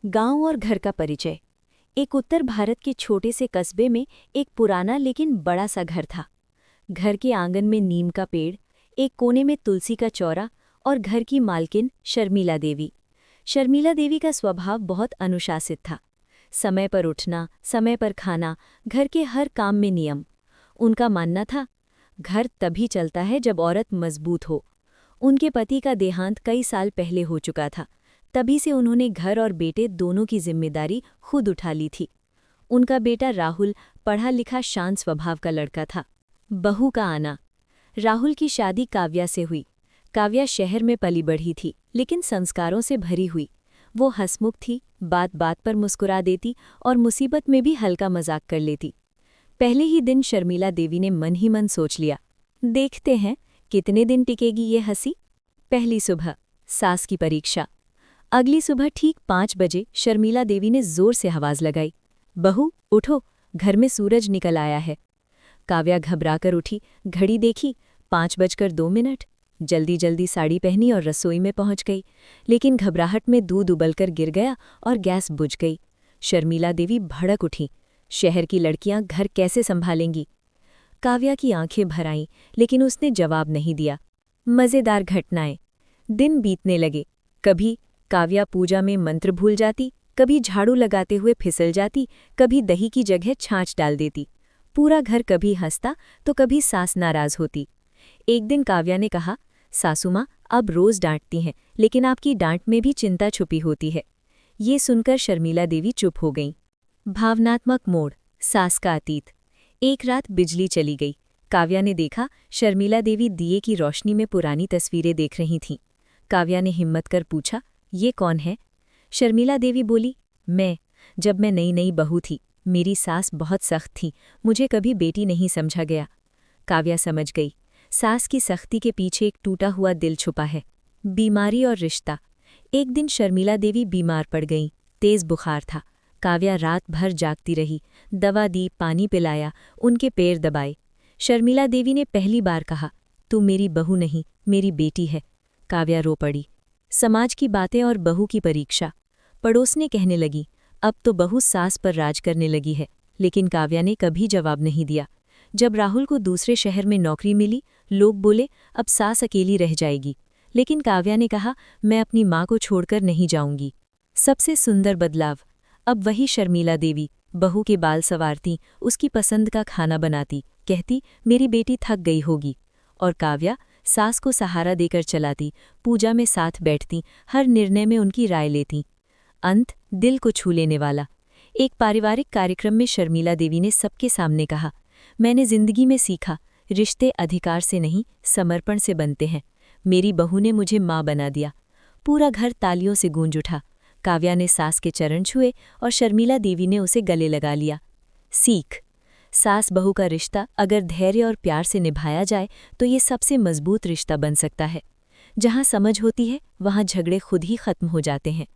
गांव और घर का परिचय। एक उत्तर भारत के छोटे से कस्बे में एक पुराना लेकिन बड़ा सा घर था। घर के आंगन में नीम का पेड़, एक कोने में तुलसी का चौरा और घर की मालकिन शर्मिला देवी। शर्मिला देवी का स्वभाव बहुत अनुशासित था। समय पर उठना, समय पर खाना, घर के हर काम में नियम। उनका मानना था, घर तभी चलता है जब औरत मजबूत हो। उनके पति का देहांत कई साल पहले हो चुका था। तभी से उन्होंने घर और बेटे दोनों की जिम्मेदारी खुद उठा ली थी। उनका बेटा राहुल पढ़ा लिखा शांत स्वभाव का लड़का था। बहू का आना। राहुल की शादी काव्या से हुई। काव्या शहर में पली बढ़ी थी, लेकिन संस्कारों से भरी हुई। वो हंसमुख थी, बात बात पर मुस्कुरा देती और मुसीबत में भी हल्का मजाक कर लेती। पहले ही दिन शर्मिला देवी ने मन ही मन सोच लिया, देखते हैं कितने दिन टिकेगी ये हंसी। पहली सुबह, सास की परीक्षा। अगली सुबह ठीक 5 बजे शर्मिला देवी ने जोर से आवाज लगाई, बहू उठो, घर में सूरज निकल आया है। काव्या घबराकर उठी, घड़ी देखी, 5:02। जल्दी जल्दी साड़ी पहनी और रसोई में पहुंच गई, लेकिन घबराहट में दूध उबलकर गिर गया और गैस बुझ गई। शर्मिला देवी भड़क उठी, शहर की लड़कियां घर कैसे संभालेंगी। काव्या की आंखें भर आईं, लेकिन उसने जवाब नहीं दिया। मज़ेदार घटनाएं। दिन बीतने लगे। कभी काव्या पूजा में मंत्र भूल जाती, कभी झाड़ू लगाते हुए फिसल जाती, कभी दही की जगह छाछ डाल देती। पूरा घर कभी हंसता तो कभी सास नाराज होती। एक दिन काव्या ने कहा, सासू माँ आप रोज डांटती हैं, लेकिन आपकी डांट में भी चिंता छुपी होती है। ये सुनकर शर्मिला देवी चुप हो गईं। भावनात्मक मोड़। सास का अतीत। एक रात बिजली चली गई। काव्या ने देखा शर्मिला देवी दिए की रोशनी में पुरानी तस्वीरें देख रही थीं। काव्या ने हिम्मत कर पूछा, ये कौन है? शर्मिला देवी बोली, मैं। जब मैं नई नई बहू थी, मेरी सास बहुत सख्त थी, मुझे कभी बेटी नहीं समझा गया। काव्या समझ गई, सास की सख्ती के पीछे एक टूटा हुआ दिल छुपा है। बीमारी और रिश्ता। एक दिन शर्मिला देवी बीमार पड़ गईं, तेज बुखार था। काव्या रात भर जागती रही, दवा दी, पानी पिलाया, उनके पैर दबाए। शर्मिला देवी ने पहली बार कहा, तू मेरी बहू नहीं, मेरी बेटी है। काव्या रो पड़ी। समाज की बातें और बहू की परीक्षा। पड़ोसने कहने लगी, अब तो बहू सास पर राज करने लगी है, लेकिन काव्या ने कभी जवाब नहीं दिया। जब राहुल को दूसरे शहर में नौकरी मिली, लोग बोले, अब सास अकेली रह जाएगी, लेकिन काव्या ने कहा, मैं अपनी माँ को छोड़कर नहीं जाऊंगी। सबसे सुंदर बदलाव। अब वही शर्मिला देवी बहू के बाल संवारती, उसकी पसंद का खाना बनाती, कहती, मेरी बेटी थक गई होगी। और काव्या सास को सहारा देकर चलाती, पूजा में साथ बैठती, हर निर्णय में उनकी राय लेती। अंत दिल को छू लेने वाला। एक पारिवारिक कार्यक्रम में शर्मिला देवी ने सबके सामने कहा, मैंने जिंदगी में सीखा, रिश्ते अधिकार से नहीं, समर्पण से बनते हैं। मेरी बहू ने मुझे माँ बना दिया। पूरा घर तालियों से गूंज उठा। काव्या ने सास के चरण छुए और शर्मिला देवी ने उसे गले लगा लिया। सीख। सास बहू का रिश्ता अगर धैर्य और प्यार से निभाया जाए तो ये सबसे मजबूत रिश्ता बन सकता है। जहाँ समझ होती है, वहाँ झगड़े खुद ही खत्म हो जाते हैं।